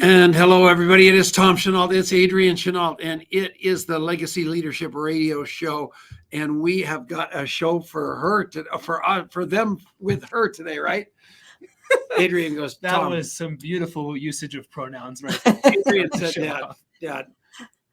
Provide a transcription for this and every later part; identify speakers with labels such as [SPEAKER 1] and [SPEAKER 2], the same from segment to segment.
[SPEAKER 1] And hello, everybody. It is Tom Chenault. It's Adrian Chenault, and it is the Legacy Leadership Radio Show. And we have got a show for her for them with her today, right? Adrian goes,
[SPEAKER 2] That
[SPEAKER 1] Tom.
[SPEAKER 2] was some beautiful usage of pronouns, right there.
[SPEAKER 1] Adrian said, Dad,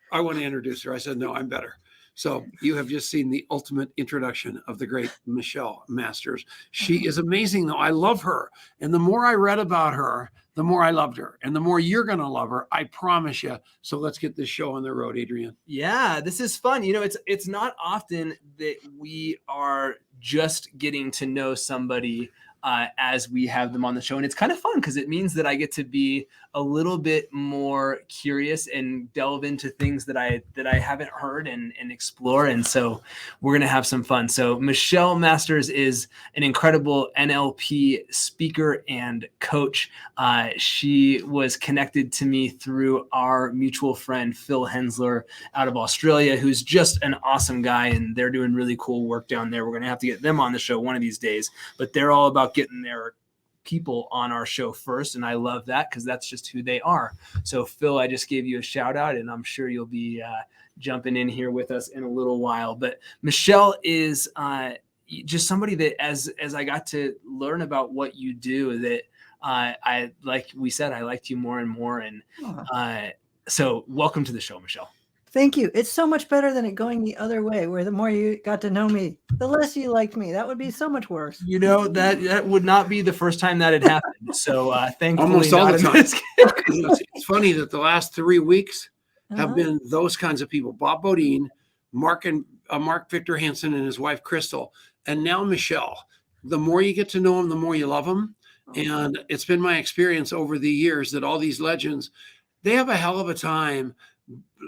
[SPEAKER 1] I want to introduce her. I said, no, I'm better. So you have just seen the ultimate introduction of the great Michelle Masters. She is amazing, though. I love her. And the more I read about her, the more I loved her. And the more you're going to love her, I promise you. So let's get this show on the road, Adrian.
[SPEAKER 2] Yeah, this is fun. You know, it's not often that we are just getting to know somebody as we have them on the show. And it's kind of fun because it means that I get to be a little bit more curious and delve into things that I haven't heard and explore. And so we're going to have some fun. So Michelle Masters is an incredible NLP speaker and coach. She was connected to me through our mutual friend, Phil Hensler out of Australia, who's just an awesome guy. And they're doing really cool work down there. We're going to have to get them on the show one of these days, but they're all about getting their people on our show first. And I love that because that's just who they are. So Phil, I just gave you a shout out and I'm sure you'll be jumping in here with us in a little while. But Michelle is just somebody that as I got to learn about what you do, that I, like we said, I liked you more and more. And so welcome to the show, Michelle.
[SPEAKER 3] Thank you. It's so much better than it going the other way, where the more you got to know me, the less you liked me. That would be so much worse.
[SPEAKER 2] You know, that would not be the first time that had happened. So thankfully,
[SPEAKER 1] almost all the time.
[SPEAKER 2] It's
[SPEAKER 1] funny that the last 3 weeks have been those kinds of people: Bob Bodine, Mark Victor Hansen, and his wife Crystal, and now Michelle. The more you get to know them, the more you love them. And it's been my experience over the years that all these legends, they have a hell of a time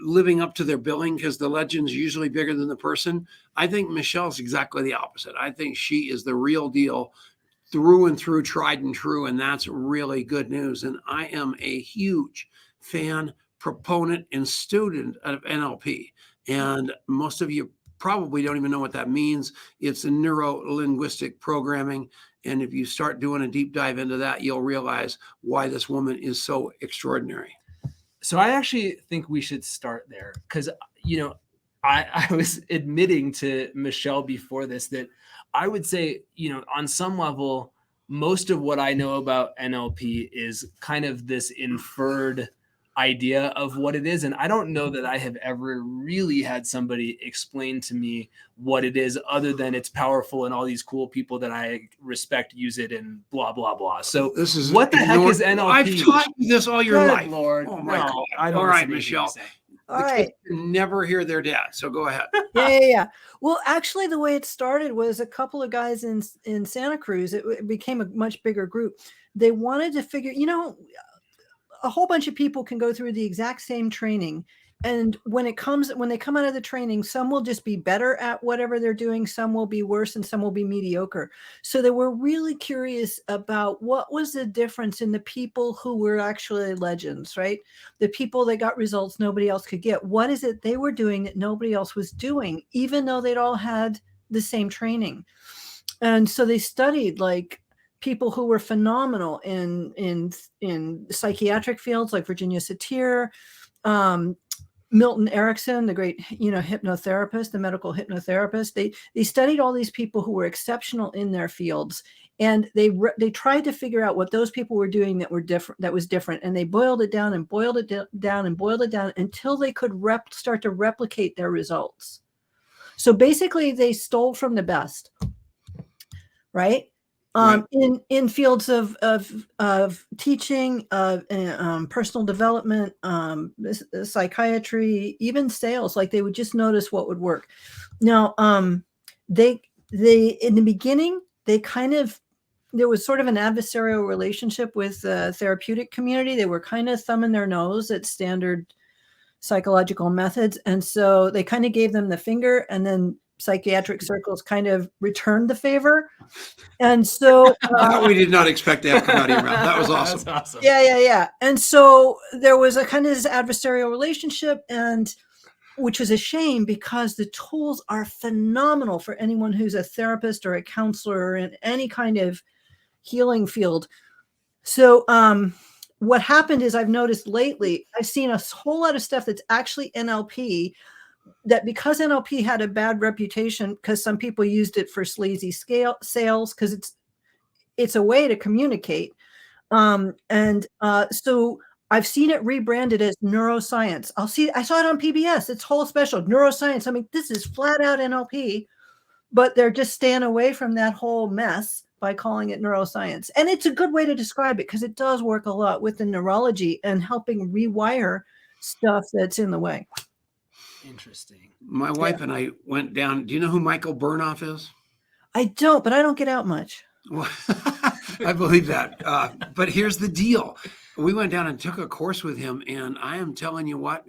[SPEAKER 1] living up to their billing because the legend's usually bigger than the person. I think Michelle's exactly the opposite. I think she is the real deal, through and through, tried and true, and that's really good news. And I am a huge fan, proponent, and student of NLP. And most of you probably don't even know what that means. It's a neuro-linguistic programming. And if you start doing a deep dive into that, you'll realize why this woman is so extraordinary.
[SPEAKER 2] So I actually think we should start there because, you know, I was admitting to Michelle before this that I would say, you know, on some level, most of what I know about NLP is kind of this inferred idea of what it is. And I don't know that I have ever really had somebody explain to me what it is other than it's powerful and all these cool people that I respect use it and blah, blah, blah. So
[SPEAKER 1] this is
[SPEAKER 2] what the heck is NLP?
[SPEAKER 1] I've taught you this all your life.
[SPEAKER 2] Lord.
[SPEAKER 1] Oh my God.
[SPEAKER 2] I don't
[SPEAKER 1] all right, Michelle.
[SPEAKER 3] All right.
[SPEAKER 1] Never hear their dad. So go ahead.
[SPEAKER 3] Yeah. Well, actually, the way it started was a couple of guys in Santa Cruz. It became a much bigger group. They wanted to figure, you know, a whole bunch of people can go through the exact same training. And when they come out of the training, some will just be better at whatever they're doing. Some will be worse and some will be mediocre. So they were really curious about what was the difference in the people who were actually legends, right? The people that got results nobody else could get. What is it they were doing that nobody else was doing, even though they'd all had the same training? And so they studied like people who were phenomenal in psychiatric fields like Virginia Satir, Milton Erickson, the great, you know, hypnotherapist, the medical hypnotherapist. They studied all these people who were exceptional in their fields, and they tried to figure out what those people were doing that was different, and they boiled it down and boiled it down and boiled it down until they could start to replicate their results. So basically, they stole from the best, right? In fields of teaching, personal development, psychiatry, even sales, like they would just notice what would work. Now, they in the beginning, there was sort of an adversarial relationship with the therapeutic community. They were kind of thumbing their nose at standard psychological methods. And so they kind of gave them the finger, and then psychiatric circles kind of returned the favor. And so
[SPEAKER 1] we did not expect to have come out of your mouth. That was awesome.
[SPEAKER 2] That's awesome.
[SPEAKER 3] Yeah. And so there was a kind of this adversarial relationship, and which was a shame because the tools are phenomenal for anyone who's a therapist or a counselor or in any kind of healing field. So what happened is I've noticed lately, I've seen a whole lot of stuff that's actually NLP, that because NLP had a bad reputation because some people used it for sleazy sales, because it's a way to communicate. So I've seen it rebranded as neuroscience. I saw it on PBS. It's whole special neuroscience. I mean, this is flat out NLP, but they're just staying away from that whole mess by calling it neuroscience. And it's a good way to describe it because it does work a lot with the neurology and helping rewire stuff that's in the way.
[SPEAKER 2] Interesting.
[SPEAKER 1] My wife and I went down. Do you know who Michael Burnoff is?
[SPEAKER 3] I don't, but I don't get out much.
[SPEAKER 1] Well, I believe that. But here's the deal. We went down and took a course with him, and I am telling you what,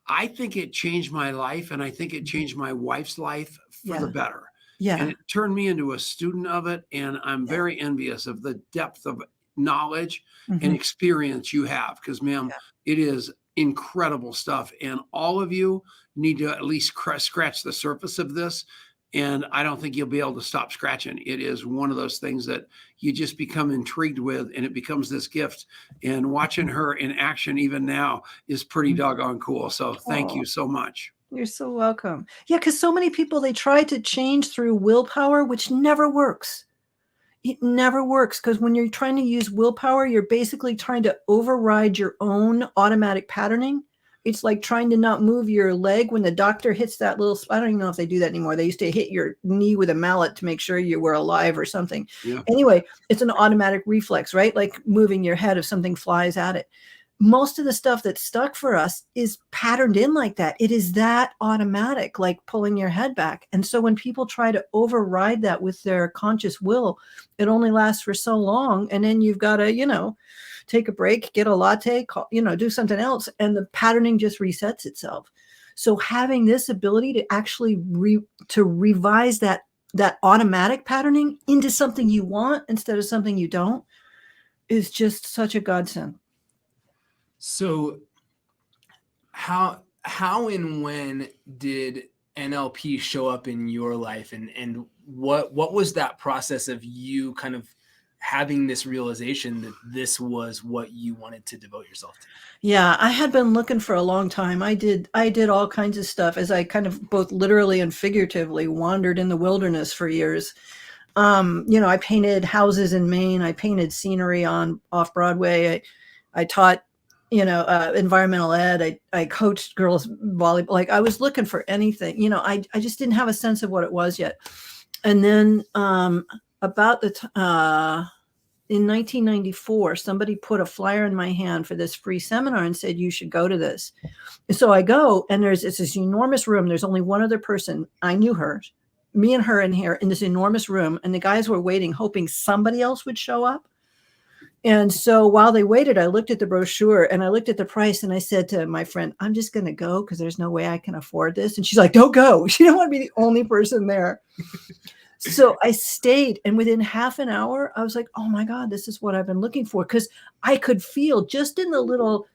[SPEAKER 1] I think it changed my life, and I think it changed my wife's life for the better.
[SPEAKER 3] Yeah.
[SPEAKER 1] And it turned me into a student of it, and I'm very envious of the depth of knowledge and experience you have, because, ma'am, it is incredible stuff. And all of you need to at least scratch the surface of this. And I don't think you'll be able to stop scratching. It is one of those things that you just become intrigued with, and it becomes this gift. And watching her in action even now is pretty doggone cool. So thank you so much.
[SPEAKER 3] You're so welcome. Yeah, because so many people, they try to change through willpower, which never works. It never works, because when you're trying to use willpower, you're basically trying to override your own automatic patterning. It's like trying to not move your leg when the doctor hits that little, I don't even know if they do that anymore. They used to hit your knee with a mallet to make sure you were alive or something.
[SPEAKER 1] Yeah.
[SPEAKER 3] Anyway, it's an automatic reflex, right? Like moving your head if something flies at it. Most of the stuff that's stuck for us is patterned in like that. It is that automatic, like pulling your head back. And so when people try to override that with their conscious will, it only lasts for so long. And then you've got to, take a break, get a latte, do something else. And the patterning just resets itself. So having this ability to actually revise that automatic patterning into something you want instead of something you don't is just such a godsend.
[SPEAKER 2] So how and when did NLP show up in your life, and what was that process of you kind of having this realization that this was what you wanted to devote yourself to?
[SPEAKER 3] Yeah, I had been looking for a long time. I did all kinds of stuff as I kind of both literally and figuratively wandered in the wilderness for years. I painted houses in Maine. I painted scenery off Broadway. I taught environmental ed. I coached girls volleyball. Like I was looking for anything, I just didn't have a sense of what it was yet. And then in 1994, somebody put a flyer in my hand for this free seminar and said, you should go to this. And so I go, and it's this enormous room. There's only one other person. I knew her, me and her in here in this enormous room. And the guys were waiting, hoping somebody else would show up. And so while they waited, I looked at the brochure and I looked at the price, and I said to my friend, I'm just going to go because there's no way I can afford this. And she's like, don't go. She didn't want to be the only person there. So I stayed, and within half an hour, I was like, oh my God, this is what I've been looking for. Because I could feel just in the little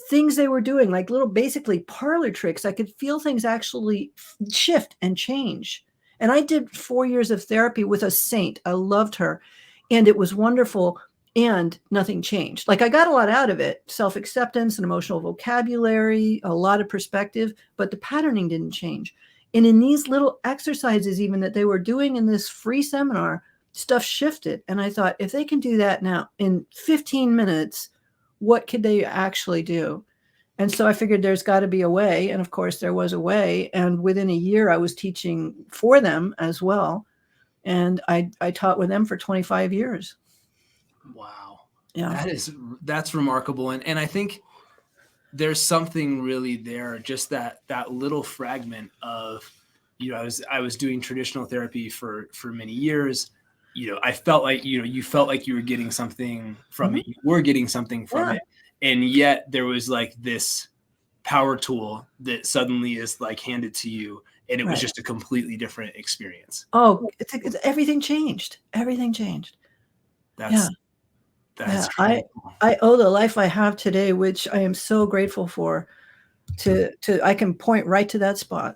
[SPEAKER 3] things they were doing, like little basically parlor tricks, I could feel things actually shift and change. And I did 4 years of therapy with a saint. I loved her, and it was wonderful, and nothing changed. Like I got a lot out of it, self-acceptance and emotional vocabulary, a lot of perspective, but the patterning didn't change. And in these little exercises, even that they were doing in this free seminar, stuff shifted. And I thought, if they can do that now in 15 minutes, what could they actually do? And so I figured there's got to be a way. And of course, there was a way. And within a year, I was teaching for them as well. And I taught with them for 25 years.
[SPEAKER 2] Wow.
[SPEAKER 3] Yeah.
[SPEAKER 2] That's remarkable. And I think there's something really there, just that little fragment of, I was doing traditional therapy for many years. I felt like, you felt like you were getting something from it. You were getting something from it. And yet there was like this power tool that suddenly is like handed to you. And it was just a completely different experience.
[SPEAKER 3] Oh, it's everything changed. Everything changed.
[SPEAKER 2] That's
[SPEAKER 3] I owe the life I have today, which I am so grateful for, to I can point right to that spot.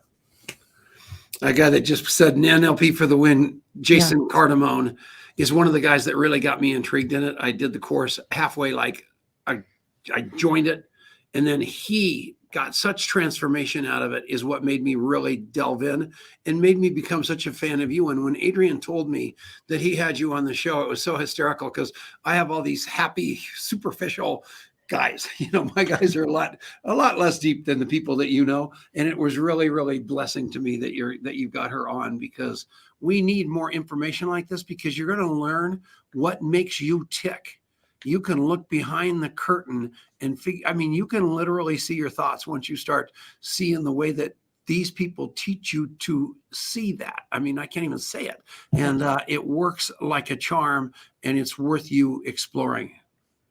[SPEAKER 1] A guy that just said NLP for the win, Jason Cardamone, is one of the guys that really got me intrigued in it. I did the course halfway, like I joined it, and then he got such transformation out of it is what made me really delve in and made me become such a fan of you. And when Adrian told me that he had you on the show, it was so hysterical because I have all these happy, superficial guys. My guys are a lot less deep than the people that you know. And it was really, really blessing to me that you got her on, because we need more information like this, because you're going to learn what makes you tick. You can look behind the curtain and you can literally see your thoughts once you start seeing the way that these people teach you to see that. I can't even say it. And it works like a charm, and it's worth you exploring.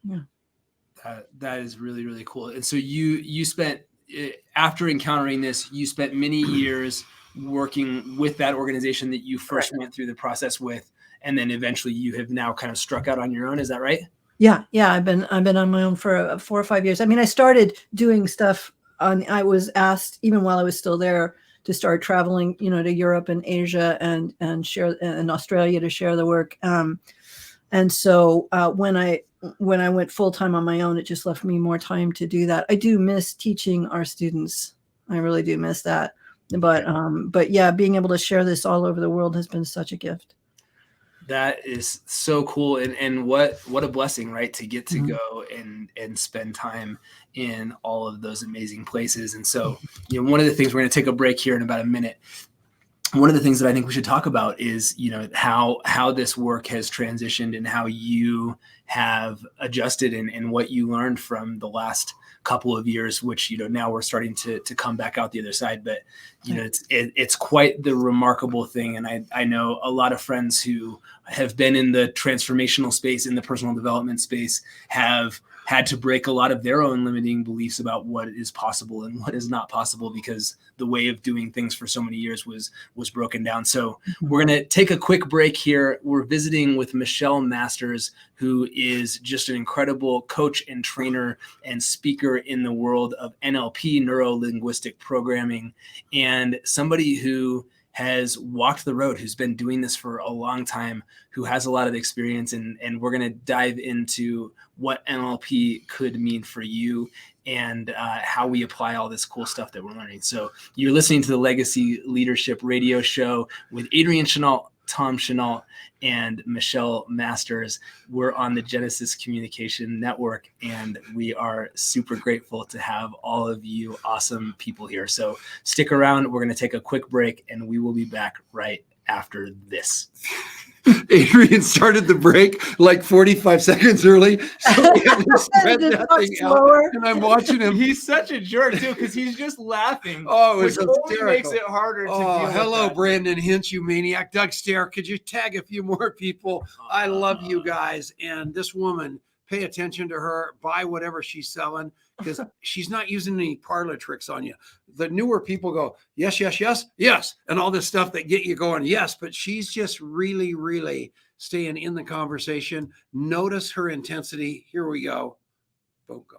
[SPEAKER 3] Yeah.
[SPEAKER 2] That is really, really cool. And so you spent, after encountering this, you spent many years working with that organization that you first went through the process with, and then eventually you have now kind of struck out on your own. Is that right?
[SPEAKER 3] Yeah. I've been on my own for 4 or 5 years. I started doing stuff I was asked, even while I was still there, to start traveling, to Europe and Asia and share, and Australia, to share the work. And so when I went full time on my own, it just left me more time to do that. I do miss teaching our students. I really do miss that. But yeah, being able to share this all over the world has been such a gift.
[SPEAKER 2] That is so cool. And what a blessing, right? To get to go and spend time in all of those amazing places. And so, one of the things, we're going to take a break here in about a minute. One of the things that I think we should talk about is, how this work has transitioned and how you have adjusted and what you learned from the last couple of years, which, now we're starting to come back out the other side. But, it's quite the remarkable thing. And I know a lot of friends who have been in the transformational space, in the personal development space, have had to break a lot of their own limiting beliefs about what is possible and what is not possible, because the way of doing things for so many years was broken down. So we're going to take a quick break here. We're visiting with Michelle Masters, who is just an incredible coach and trainer and speaker in the world of NLP, neuro-linguistic programming, and somebody who has walked the road, who's been doing this for a long time, who has a lot of experience. And we're going to dive into what NLP could mean for you and how we apply all this cool stuff that we're learning. So you're listening to the Legacy Leadership Radio Show with Adrian Chenault, Tom Chenault, and Michelle Masters. We're on the Genesis Communication Network, and we are super grateful to have all of you awesome people here. So stick around. We're going to take a quick break, and we will be back right after this.
[SPEAKER 1] Adrian started the break like 45 seconds early, so we had to spread that thing out. And I'm watching him.
[SPEAKER 2] He's such a jerk too, because he's just laughing.
[SPEAKER 1] Oh, it was
[SPEAKER 2] which only makes it harder to deal with.
[SPEAKER 1] Hello, Brandon Hinch, you maniac. Doug Stair, could you tag a few more people? I love you guys. And this woman, pay attention to her, buy whatever she's selling, because she's not using any parlor tricks on you. The newer people go, yes, yes, yes, yes, and all this stuff that get you going, yes, but she's just really, really staying in the conversation. Notice her intensity. Here we go. Boom, go.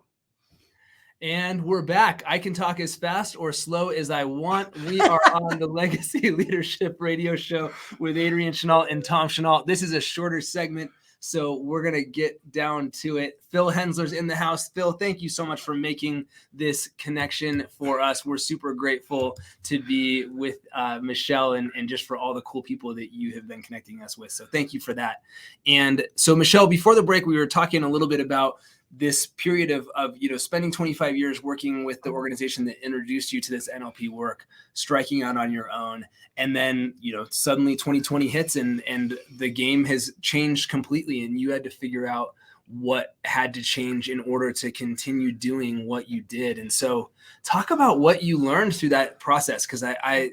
[SPEAKER 2] And we're back. I can talk as fast or slow as I want. We are on the Legacy Leadership Radio Show with Adrian Chenault and Tom Chenault. This is a shorter segment, so we're going to get down to it. Phil Hensler's in the house. Phil, thank you so much for making this connection for us. We're super grateful to be with Michelle and just for all the cool people that you have been connecting us with. So thank you for that. And so, Michelle, before the break, we were talking a little bit about this period of spending 25 years working with the organization that introduced you to this NLP work, striking out on your own. And then, suddenly 2020 hits and the game has changed completely. And you had to figure out what had to change in order to continue doing what you did. And so talk about what you learned through that process. Cause I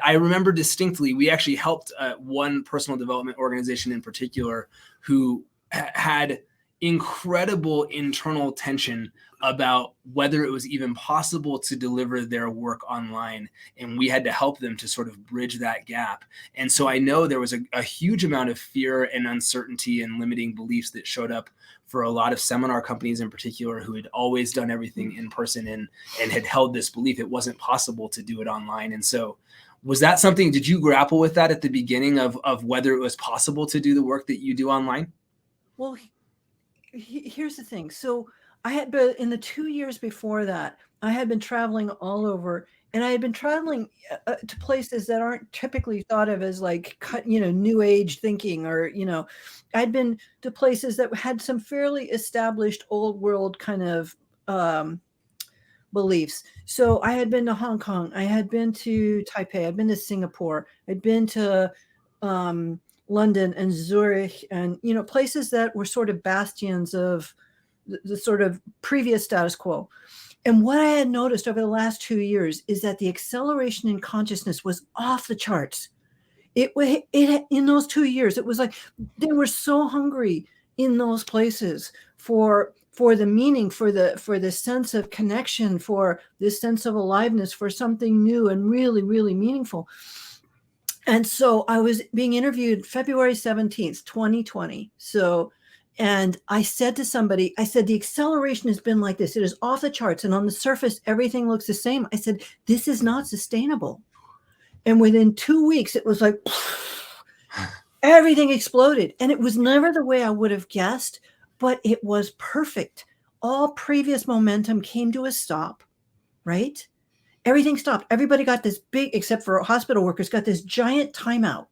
[SPEAKER 2] remember distinctly, we actually helped one personal development organization in particular who had incredible internal tension about whether it was even possible to deliver their work online. And we had to help them to sort of bridge that gap. And so I know there was a huge amount of fear and uncertainty and limiting beliefs that showed up for a lot of seminar companies in particular who had always done everything in person and had held this belief it wasn't possible to do it online. And so was that something, did you grapple with that at the beginning of whether it was possible to do the work that you do online?
[SPEAKER 3] Well, here's the thing. So I had been in the 2 years before that, I had been traveling all over, and I had been traveling to places that aren't typically thought of as like, new age thinking, or, I'd been to places that had some fairly established old world kind of um, beliefs. So I had been to Hong Kong, I had been to Taipei, I'd been to Singapore, I'd been to um, London and Zurich, and places that were sort of bastions of the sort of previous status quo. And what I had noticed over the last 2 years is that the acceleration in consciousness was off the charts. It in those 2 years, it was like they were so hungry in those places for the meaning, for the sense of connection, for this sense of aliveness, for something new and really, really meaningful. And so I was being interviewed February 17th, 2020. So, and I said to somebody, I said, the acceleration has been like this. It is off the charts. And on the surface, everything looks the same. I said, this is not sustainable. And within 2 weeks, it was like everything exploded. And it was never the way I would have guessed, but it was perfect. All previous momentum came to a stop, right? Everything stopped. Everybody got this big, except for hospital workers, got this giant timeout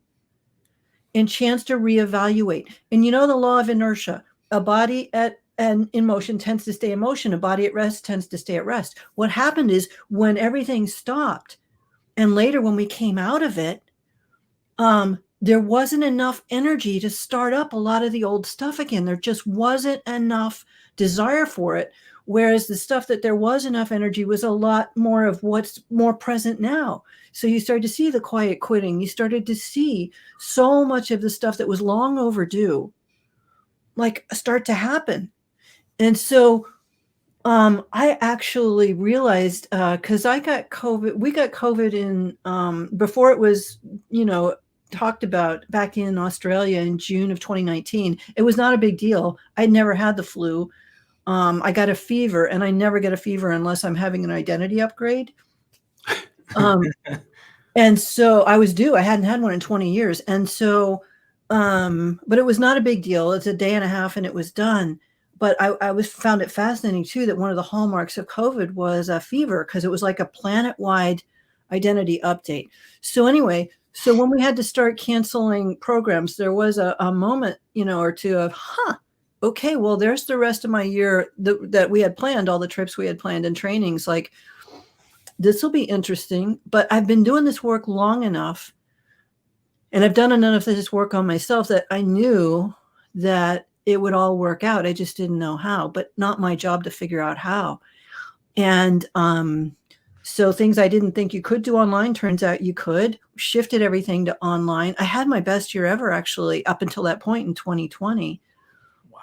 [SPEAKER 3] and chance to reevaluate. And the law of inertia, a body in motion tends to stay in motion. A body at rest tends to stay at rest. What happened is when everything stopped, and later when we came out of it, there wasn't enough energy to start up a lot of the old stuff again. There just wasn't enough desire for it. Whereas the stuff that there was enough energy was a lot more of what's more present now. So you started to see the quiet quitting. You started to see so much of the stuff that was long overdue, like, start to happen. And so I actually realized, because I got COVID, we got COVID in before it was, talked about back in Australia in June of 2019. It was not a big deal. I'd never had the flu. I got a fever, and I never get a fever unless I'm having an identity upgrade. And so I was due. I hadn't had one in 20 years. And so, but it was not a big deal. It's a day and a half and it was done. But I found it fascinating too, that one of the hallmarks of COVID was a fever, because it was like a planet-wide identity update. So anyway, so when we had to start canceling programs, there was a moment, or two of, okay, well, there's the rest of my year that we had planned, all the trips we had planned and trainings. Like, this will be interesting, but I've been doing this work long enough, and I've done enough of this work on myself that I knew that it would all work out. I just didn't know how, but not my job to figure out how. And so things I didn't think you could do online, turns out you could. Shifted everything to online. I had my best year ever, actually, up until that point in 2020.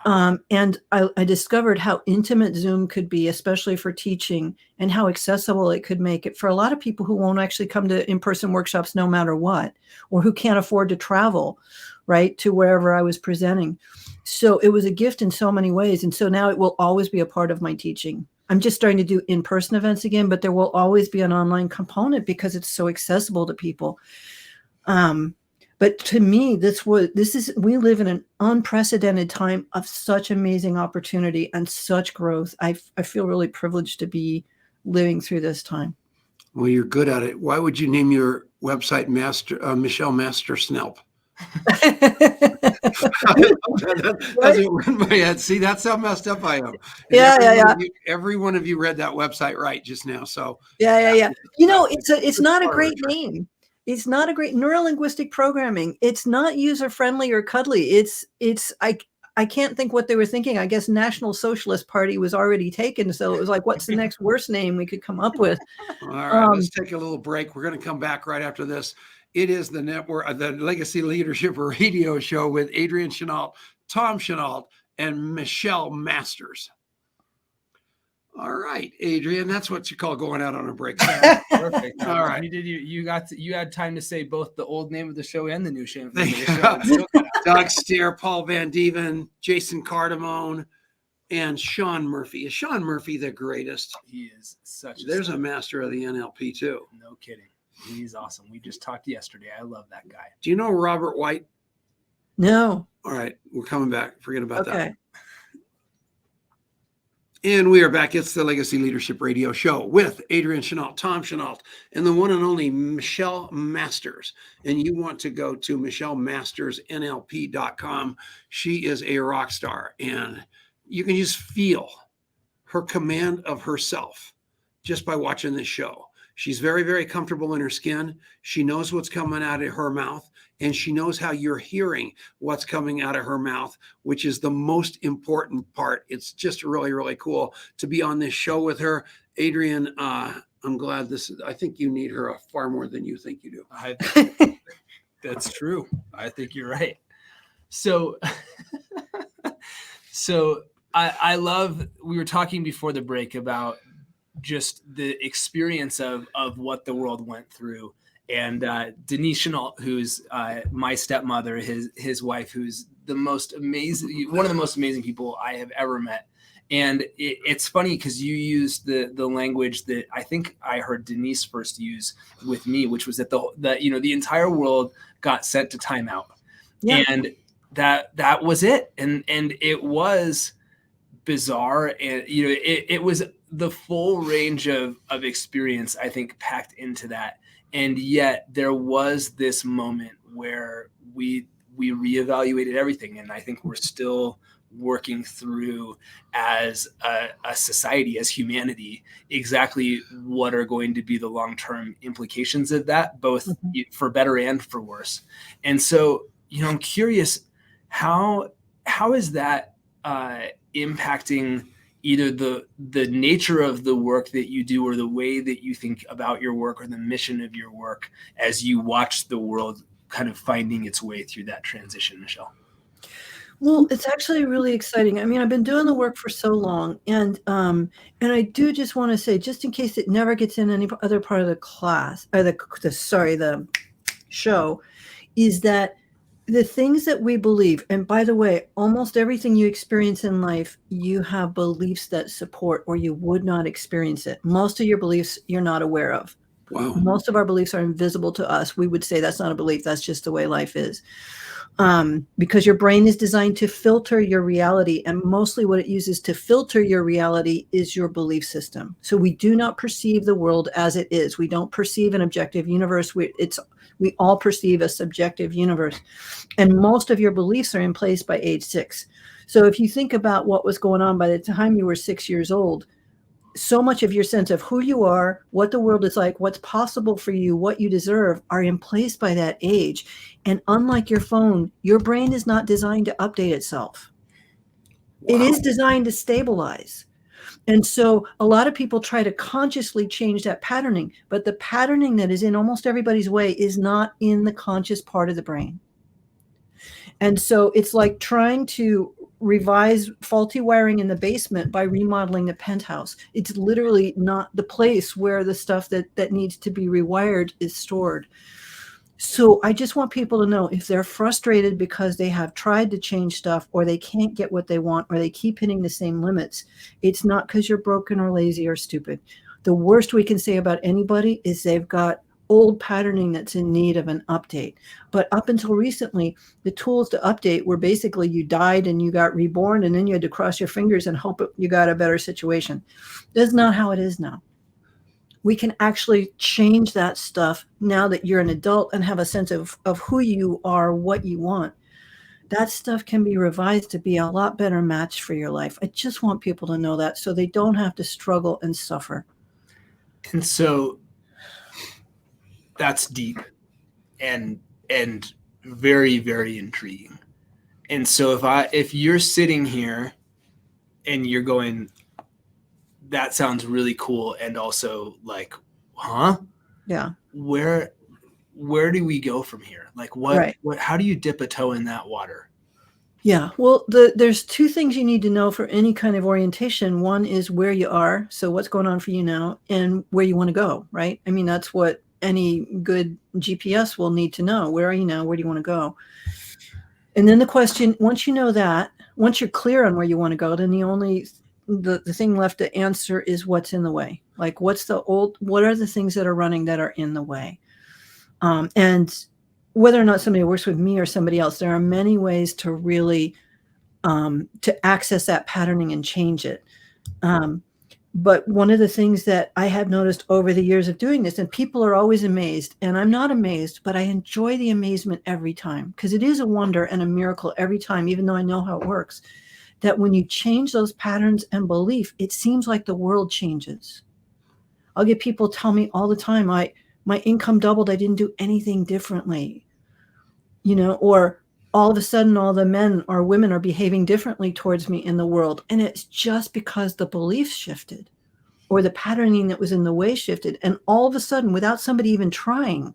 [SPEAKER 3] And I discovered how intimate Zoom could be, especially for teaching, and how accessible it could make it for a lot of people who won't actually come to in-person workshops no matter what, or who can't afford to travel, right, to wherever I was presenting. So it was a gift in so many ways. And so now it will always be a part of my teaching. I'm just starting to do in-person events again, but there will always be an online component because it's so accessible to people. But to me, we live in an unprecedented time of such amazing opportunity and such growth. I feel really privileged to be living through this time.
[SPEAKER 1] Well, you're good at it. Why would you name your website Michelle Master Snelp? That's what went in my head. See, that's how messed up I am. And
[SPEAKER 3] Yeah.
[SPEAKER 1] Every one of you read that website right just now. So
[SPEAKER 3] yeah. It's not a great name. It's not a great neurolinguistic programming. It's not user friendly or cuddly. I can't think what they were thinking. I guess National Socialist Party was already taken. So it was like, what's the next worst name we could come up with?
[SPEAKER 1] All right, let's take a little break. We're going to come back right after this. It is the network, the Legacy Leadership Radio Show with Adrian Chenault, Tom Chenault, and Michelle Masters. All right, Adrian, that's what you call going out on a break.
[SPEAKER 2] Perfect.
[SPEAKER 1] All right.
[SPEAKER 2] You had time to say both the old name of the show and the new name of the show.
[SPEAKER 1] Doug Steer, Paul Van Dieven, Jason Cardamone, and Sean Murphy. Is Sean Murphy the greatest?
[SPEAKER 2] He is such.
[SPEAKER 1] There's a master of the NLP too.
[SPEAKER 2] No kidding. He's awesome. We just talked yesterday. I love that guy.
[SPEAKER 1] Do you know Robert White?
[SPEAKER 3] No.
[SPEAKER 1] All right, we're coming back. Forget about that. And we are back. It's the Legacy Leadership Radio Show with Adrian Chenault, Tom Chenault, and the one and only Michelle Masters. And you want to go to MichelleMastersNLP.com. She is a rock star, and you can just feel her command of herself just by watching this show. She's very, very comfortable in her skin. She knows what's coming out of her mouth, and she knows how you're hearing what's coming out of her mouth, which is the most important part. It's just really, really cool to be on this show with her. Adrian, I'm glad I think you need her far more than you think you do.
[SPEAKER 2] That's true. I think you're right. So, I love, we were talking before the break about just the experience of what the world went through. And Denise Chenault, who's my stepmother, his wife, who's one of the most amazing people I have ever met. And it's funny because you used the language that I think I heard Denise first use with me, which was that the entire world got sent to timeout. Yeah. And that was it. And it was bizarre. And, it was the full range of experience, I think, packed into that. And yet there was this moment where we reevaluated everything. And I think we're still working through as a society, as humanity, exactly what are going to be the long-term implications of that, both for better and for worse. And so, I'm curious, how is that impacting either the nature of the work that you do or the way that you think about your work or the mission of your work as you watch the world kind of finding its way through that transition, Michelle?
[SPEAKER 3] Well, it's actually really exciting. I mean, I've been doing the work for so long, and I do just want to say, just in case it never gets in any other part of the class or the show, is that the things that we believe, and by the way, almost everything you experience in life, you have beliefs that support, or you would not experience it. Most of your beliefs you're not aware of.
[SPEAKER 1] Wow.
[SPEAKER 3] Most of our beliefs are invisible to us. We would say that's not a belief. That's just the way life is. Because your brain is designed to filter your reality, and mostly what it uses to filter your reality is your belief system. So we do not perceive the world as it is. We don't perceive an objective universe. We all perceive a subjective universe, and most of your beliefs are in place by age 6. So if you think about what was going on by the time you were 6 years old, so much of your sense of who you are, what the world is like, what's possible for you, what you deserve are in place by that age. And unlike your phone, your brain is not designed to update itself. Wow. It is designed to stabilize. And so a lot of people try to consciously change that patterning, but the patterning that is in almost everybody's way is not in the conscious part of the brain. And so it's like trying to revise faulty wiring in the basement by remodeling the penthouse. It's literally not the place where the stuff that needs to be rewired is stored. So I just want people to know, if they're frustrated because they have tried to change stuff, or they can't get what they want, or they keep hitting the same limits, it's not because you're broken or lazy or stupid. The worst we can say about anybody is they've got old patterning that's in need of an update. But up until recently, the tools to update were basically you died and you got reborn, and then you had to cross your fingers and hope you got a better situation. That's not how it is now. We can actually change that stuff now that you're an adult and have a sense of who you are, what you want. That stuff can be revised to be a lot better match for your life. I just want people to know that so they don't have to struggle and suffer.
[SPEAKER 2] And so that's deep and very, very intriguing. And so if you're sitting here and you're going, that sounds really cool, and also like, huh?
[SPEAKER 3] Yeah.
[SPEAKER 2] Where do we go from here? Like what how do you dip a toe in that water?
[SPEAKER 3] Yeah. Well, there's two things you need to know for any kind of orientation. One is where you are, so what's going on for you now, and where you want to go, right? I mean, that's what any good GPS will need to know. Where are you now? Where do you want to go? And then the question, once you know that, once you're clear on where you want to go, then the thing left to answer is what's in the way. Like what are the things that are running that are in the way? And whether or not somebody works with me or somebody else, there are many ways to really to access that patterning and change it. But one of the things that I have noticed over the years of doing this, and people are always amazed, and I'm not amazed, but I enjoy the amazement every time, because it is a wonder and a miracle every time, even though I know how it works, that when you change those patterns and belief, it seems like the world changes. I'll get people tell me all the time, my income doubled. I didn't do anything differently, or all of a sudden all the men or women are behaving differently towards me in the world. And it's just because the beliefs shifted or the patterning that was in the way shifted. And all of a sudden, without somebody even trying,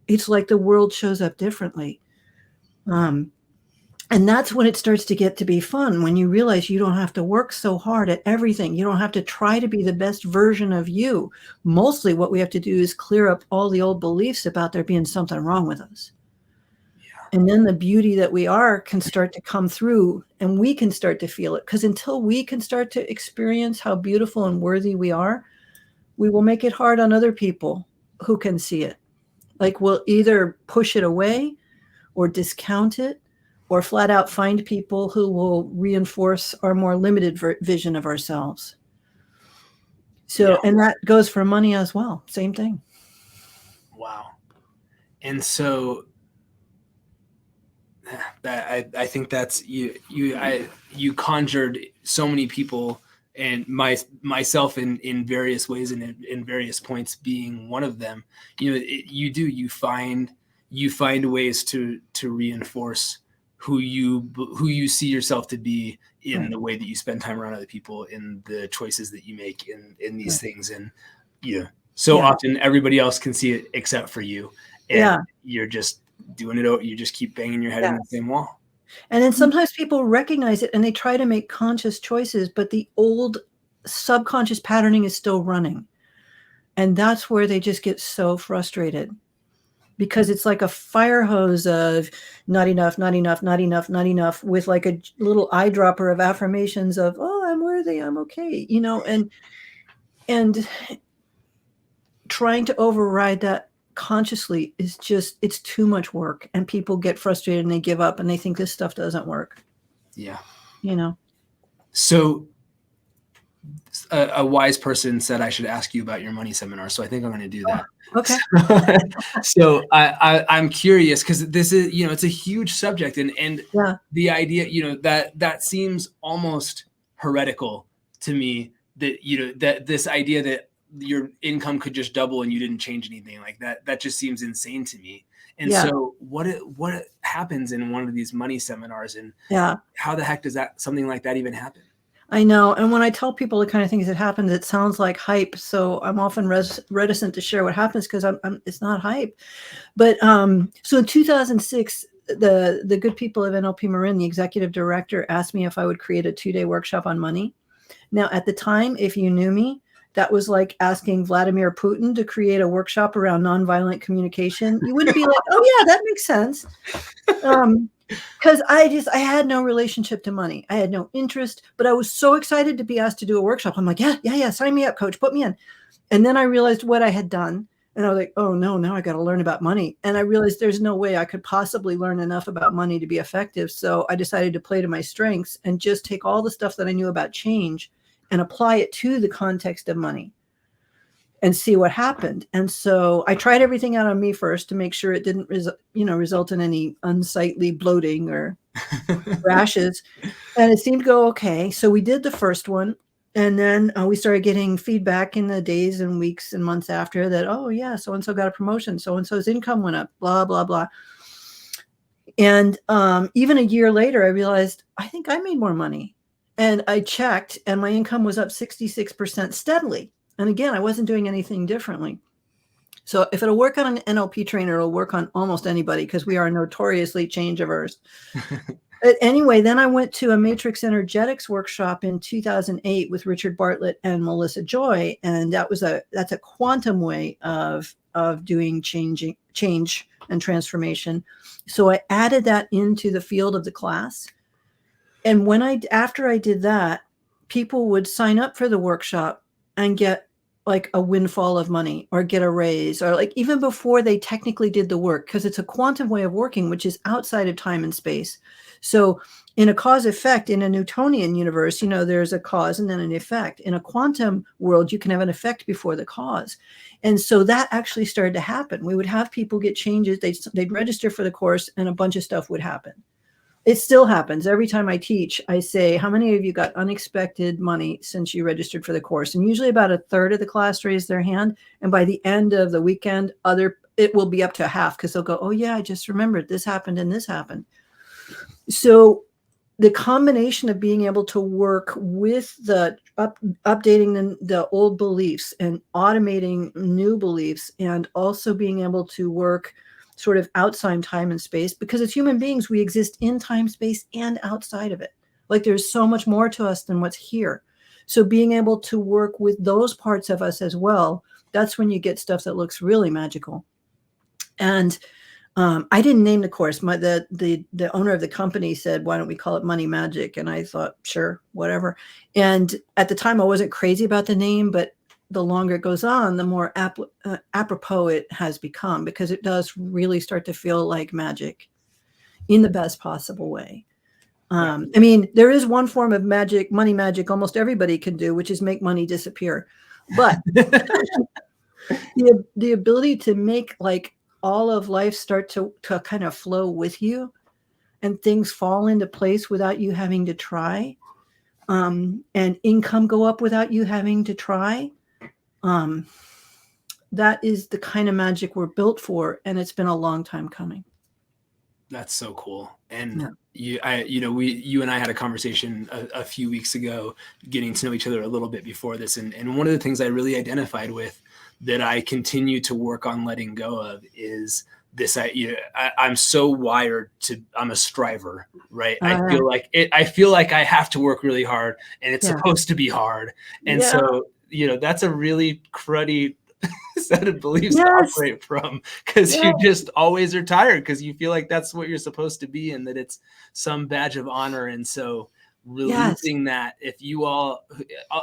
[SPEAKER 3] it's like the world shows up differently. And that's when it starts to get to be fun, when you realize you don't have to work so hard at everything. You don't have to try to be the best version of you. Mostly what we have to do is clear up all the old beliefs about there being something wrong with us. And then the beauty that we are can start to come through, and we can start to feel it. Because until we can start to experience how beautiful and worthy we are, we will make it hard on other people who can see it. Like we'll either push it away or discount it, or flat out find people who will reinforce our more limited vision of ourselves. So, and that goes for money as well. Same thing.
[SPEAKER 2] Wow. And so that I think that's you conjured so many people, and myself in various ways and in various points being one of them. You find ways to reinforce who you see yourself to be in the way that you spend time around other people, in the choices that you make in these things. And often everybody else can see it except for you, and you're just doing it. You just keep banging your head in the same wall.
[SPEAKER 3] And then sometimes people recognize it and they try to make conscious choices, but the old subconscious patterning is still running. And that's where they just get so frustrated, because it's like a fire hose of not enough, not enough, not enough, not enough, with like a little eyedropper of affirmations of, oh, I'm worthy, I'm okay, and trying to override that consciously is just, it's too much work, and people get frustrated and they give up and they think this stuff doesn't work.
[SPEAKER 2] So a wise person said I should ask you about your money seminar, so I think I'm going to do that.
[SPEAKER 3] Okay.
[SPEAKER 2] So I'm curious, because this is, it's a huge subject, and the idea, that seems almost heretical to me, that that this idea that your income could just double and you didn't change anything like that. That just seems insane to me. And so what happens in one of these money seminars, and how the heck does something like that even happen?
[SPEAKER 3] I know. And when I tell people the kind of things that happen, it sounds like hype. So I'm often reticent to share what happens, because it's not hype. But so in 2006, the good people of NLP Marin, the executive director, asked me if I would create a 2-day workshop on money. Now, at the time, if you knew me, that was like asking Vladimir Putin to create a workshop around nonviolent communication. You wouldn't be like, oh yeah, that makes sense. Because I had no relationship to money. I had no interest, but I was so excited to be asked to do a workshop. I'm like, yeah, sign me up, coach, put me in. And then I realized what I had done. And I was like, oh no, now I got to learn about money. And I realized there's no way I could possibly learn enough about money to be effective. So I decided to play to my strengths and just take all the stuff that I knew about change and apply it to the context of money and see what happened. And so I tried everything out on me first to make sure it didn't result in any unsightly bloating or rashes. And it seemed to go okay. So we did the first one. And then we started getting feedback in the days and weeks and months after that, oh yeah, so-and-so got a promotion, so-and-so's income went up, blah, blah, blah. And even a year later, I realized, I think I made more money. And I checked, and my income was up 66% steadily. And again, I wasn't doing anything differently. So if it'll work on an NLP trainer, it'll work on almost anybody, because we are notoriously change averse. But anyway, then I went to a Matrix Energetics workshop in 2008 with Richard Bartlett and Melissa Joy. And that's a quantum way of doing change and transformation. So I added that into the field of the class. And after I did that, people would sign up for the workshop and get like a windfall of money or get a raise, or like even before they technically did the work, because it's a quantum way of working, which is outside of time and space. So in a cause effect, in a Newtonian universe, you know, there's a cause and then an effect. In a quantum world, you can have an effect before the cause. And so that actually started to happen. We would have people get changes. They'd register for the course and a bunch of stuff would happen. It still happens. Every time I teach, I say, how many of you got unexpected money since you registered for the course? And usually about a third of the class raise their hand. And by the end of the weekend, it will be up to half, because they'll go, oh yeah, I just remembered this happened and this happened. So the combination of being able to work with the updating the old beliefs and automating new beliefs, and also being able to work sort of outside time and space, because as human beings, we exist in time, space, and outside of it. Like there's so much more to us than what's here. So being able to work with those parts of us as well, that's when you get stuff that looks really magical. And I didn't name the course. The owner of the company said, why don't we call it Money Magic? And I thought, sure, whatever. And at the time I wasn't crazy about the name, but the longer it goes on, the more apropos it has become, because it does really start to feel like magic in the best possible way. I mean, there is one form of magic, money magic, almost everybody can do, which is make money disappear. But the ability to make like all of life start to kind of flow with you, and things fall into place without you having to try, and income go up without you having to try. That is the kind of magic we're built for, and it's been a long time coming.
[SPEAKER 2] That's so cool. And you and I had a conversation a few weeks ago, getting to know each other a little bit before this. And one of the things I really identified with, that I continue to work on letting go of, is this. I'm so wired to, I'm a striver, right? I feel like I have to work really hard, and it's supposed to be hard. And so, that's a really cruddy set of beliefs to operate from, because you just always are tired, because you feel like that's what you're supposed to be, and that it's some badge of honor. And so releasing that, if you all,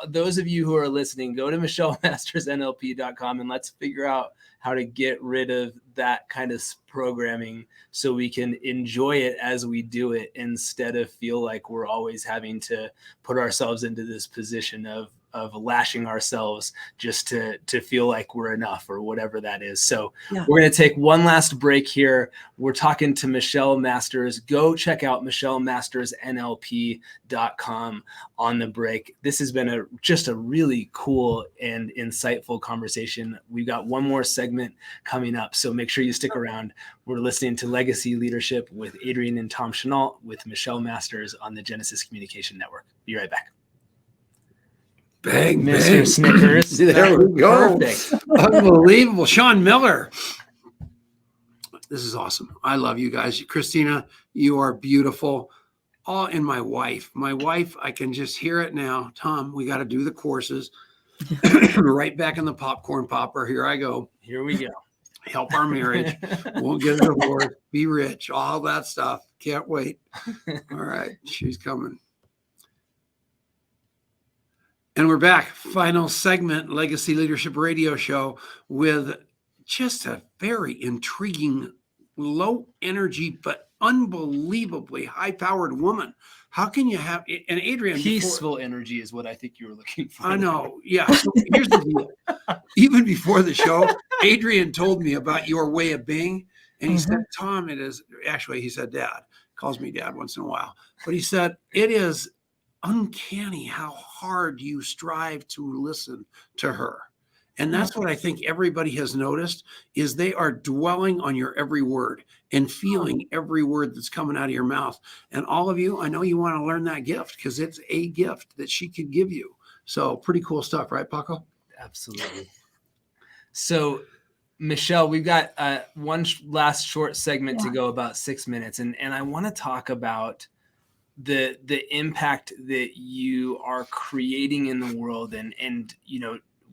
[SPEAKER 2] those of you who are listening, go to michellemastersnlp.com and let's figure out how to get rid of that kind of programming, so we can enjoy it as we do it, instead of feel like we're always having to put ourselves into this position of lashing ourselves just to feel like we're enough, or whatever that is. So we're going to take one last break here. We're talking to Michelle Masters. Go check out michellemastersnlp.com on the break. This has been just a really cool and insightful conversation. We've got one more segment coming up, so make sure you stick around. We're listening to Legacy Leadership with Adrian and Tom Chenault with Michelle Masters on the Genesis Communication Network. Be right back.
[SPEAKER 1] Bang,
[SPEAKER 2] Mr.
[SPEAKER 1] bang.
[SPEAKER 2] Snickers.
[SPEAKER 1] There we go.
[SPEAKER 2] Perfect.
[SPEAKER 1] Unbelievable. Sean Miller. This is awesome. I love you guys. Christina, you are beautiful. And my wife, I can just hear it now. Tom, we got to do the courses. Right back in the popcorn popper. Here I go.
[SPEAKER 2] Here we go.
[SPEAKER 1] Help our marriage. Won't get a divorce. Be rich. All that stuff. Can't wait. All right. She's coming. And we're back. Final segment, Legacy Leadership Radio Show, with just a very intriguing, low energy, but unbelievably high-powered woman. How can you have, and Adrian,
[SPEAKER 2] peaceful energy is what I think you were looking for.
[SPEAKER 1] I know. Yeah. So here's the deal. Even before the show, Adrian told me about your way of being. And he said, Tom, it is, actually, he said, Dad, calls me Dad once in a while. But he said, it is uncanny how hard you strive to listen to her. And that's what I think everybody has noticed, is they are dwelling on your every word and feeling every word that's coming out of your mouth. And all of you, I know you want to learn that gift, because it's a gift that she could give you. So pretty cool stuff, right, Paco?
[SPEAKER 2] Absolutely. So, Michelle, we've got one last short segment to go, about 6 minutes. And I want to talk about the impact that you are creating in the world, and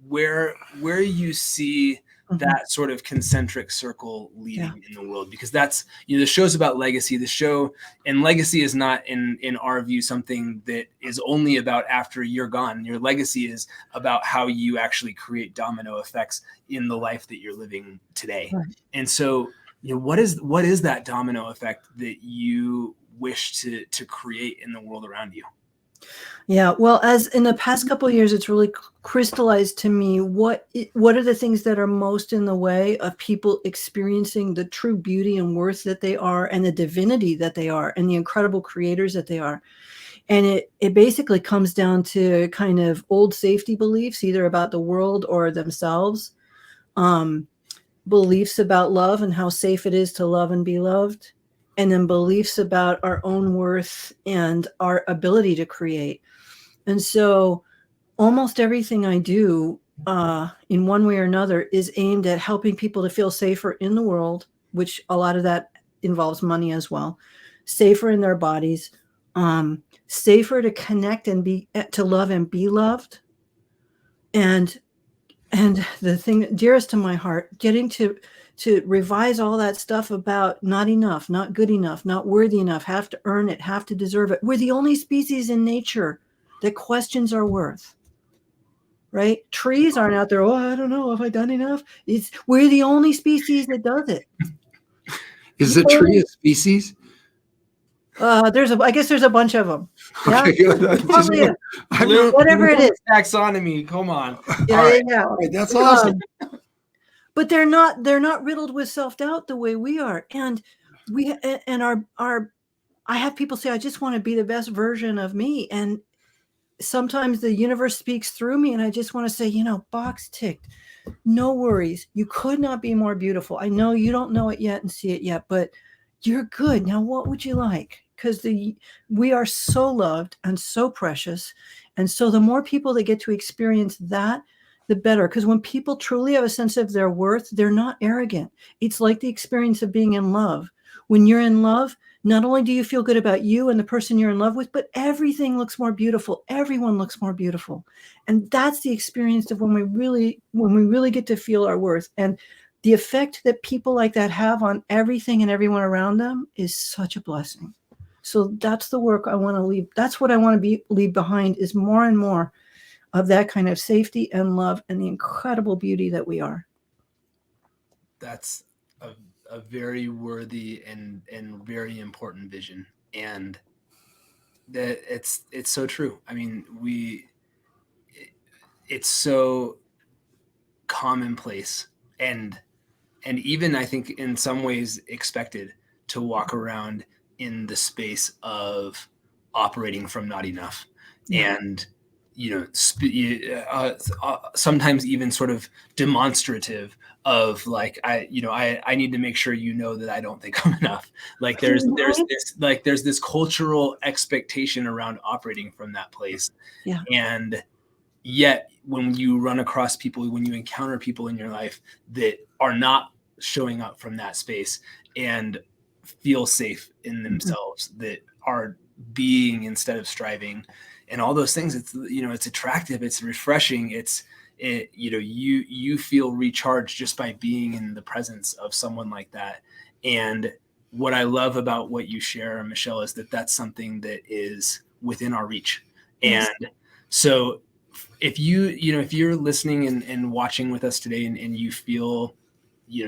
[SPEAKER 2] where you see that sort of concentric circle leading in the world, because that's, the show's about legacy. The show, and legacy is not in our view something that is only about after you're gone. Your legacy is about how you actually create domino effects in the life that you're living today. Right. And so, what is that domino effect that you wish to create in the world around you?
[SPEAKER 3] Yeah, well, as in the past couple of years, it's really crystallized to me what are the things that are most in the way of people experiencing the true beauty and worth that they are, and the divinity that they are, and the incredible creators that they are. And it basically comes down to kind of old safety beliefs, either about the world or themselves, beliefs about love and how safe it is to love and be loved, and then beliefs about our own worth and our ability to create. And so almost everything I do in one way or another is aimed at helping people to feel safer in the world, which a lot of that involves money as well, safer in their bodies, safer to connect and be to love and be loved. And the thing dearest to my heart, getting to revise all that stuff about not enough, not good enough, not worthy enough, have to earn it, have to deserve it. We're the only species in nature that questions our worth, right? Trees aren't out there, oh, I don't know, have I done enough? We're the only species that does it.
[SPEAKER 1] Is the tree a species?
[SPEAKER 3] I guess there's a bunch of them. Yeah,
[SPEAKER 1] Okay, good.
[SPEAKER 3] whatever it is.
[SPEAKER 2] Taxonomy, come on.
[SPEAKER 3] Yeah.
[SPEAKER 1] All right, that's awesome.
[SPEAKER 3] But they're not riddled with self-doubt the way we are. And I have people say, I just want to be the best version of me. And sometimes the universe speaks through me, and I just want to say, box ticked. No worries. You could not be more beautiful. I know you don't know it yet and see it yet, but you're good. Now, what would you like? Because we are so loved and so precious. And so the more people that get to experience that, the better. Because when people truly have a sense of their worth, they're not arrogant. It's like the experience of being in love. When you're in love, not only do you feel good about you and the person you're in love with, but everything looks more beautiful. Everyone looks more beautiful. And that's the experience of when we really get to feel our worth. And the effect that people like that have on everything and everyone around them is such a blessing. So that's the work I want to leave. That's what I want to leave behind, is more and more of that kind of safety and love and the incredible beauty that we are.
[SPEAKER 2] That's a very worthy and very important vision, and that it's so true. I mean, it's so commonplace and even, I think, in some ways expected to walk around in the space of operating from not enough. Yeah. And sometimes even sort of demonstrative of like, I need to make sure that I don't think I'm enough. Like there's this cultural expectation around operating from that place.
[SPEAKER 3] Yeah.
[SPEAKER 2] And yet when you run across people, when you encounter people in your life that are not showing up from that space and feel safe in themselves, that are being instead of striving, and all those things, it's attractive, it's refreshing, you feel recharged just by being in the presence of someone like that. And what I love about what you share, Michelle, is that that's something that is within our reach. Yes. And so if you're listening and watching with us today, and you feel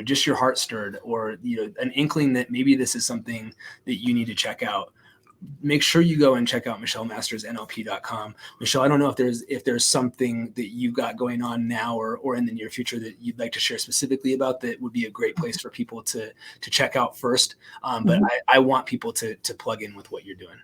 [SPEAKER 2] just your heart stirred, or an inkling that maybe this is something that you need to check out, make sure you go and check out MichelleMastersNLP.com. Michelle, I don't know if there's something that you've got going on now or in the near future that you'd like to share specifically about that would be a great place for people to check out first. But I want people to plug in with what you're doing.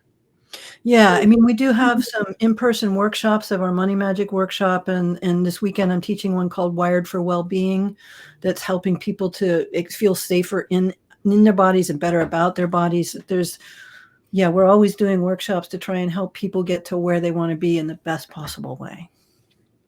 [SPEAKER 3] Yeah, I mean, we do have some in-person workshops of our Money Magic workshop, and this weekend I'm teaching one called Wired for Well-Being, that's helping people to feel safer in their bodies and better about their bodies. We're always doing workshops to try and help people get to where they want to be in the best possible way.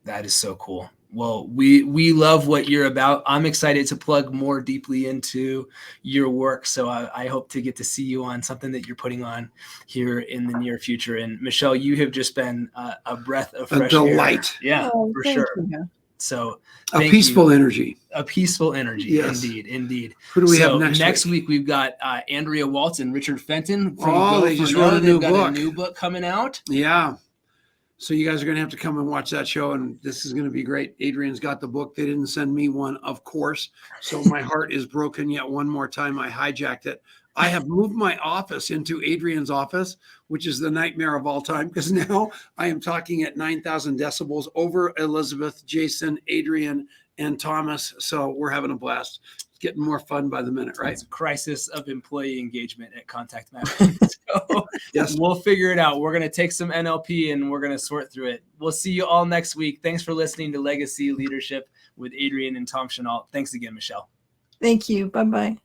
[SPEAKER 2] That is so cool. Well, we love what you're about. I'm excited to plug more deeply into your work. So I hope to get to see you on something that you're putting on here in the near future. And Michelle, you have just been a breath of fresh air. A delight. Yeah, for sure. You. So
[SPEAKER 1] a peaceful energy.
[SPEAKER 2] A peaceful energy. Yes. Indeed.
[SPEAKER 1] Who do we have
[SPEAKER 2] next week? We've got Andrea Waltz and Richard Fenton.
[SPEAKER 1] They just wrote a new book.
[SPEAKER 2] Got a new book coming out.
[SPEAKER 1] Yeah. So you guys are going to have to come and watch that show, and this is going to be great. Adrian's got the book. They didn't send me one, of course. So my heart is broken yet one more time. I hijacked it. I have moved my office into Adrian's office, which is the nightmare of all time, because now I am talking at 9,000 decibels over Elizabeth, Jason, Adrian, and Thomas. So we're having a blast. It's getting more fun by the minute, right?
[SPEAKER 2] It's a crisis of employee engagement at Contact Matters. So
[SPEAKER 1] Yes.
[SPEAKER 2] we'll figure it out. We're going to take some NLP and we're going to sort through it. We'll see you all next week. Thanks for listening to Legacy Leadership with Adrian and Tom Chenault. Thanks again, Michelle.
[SPEAKER 3] Thank you. Bye-bye.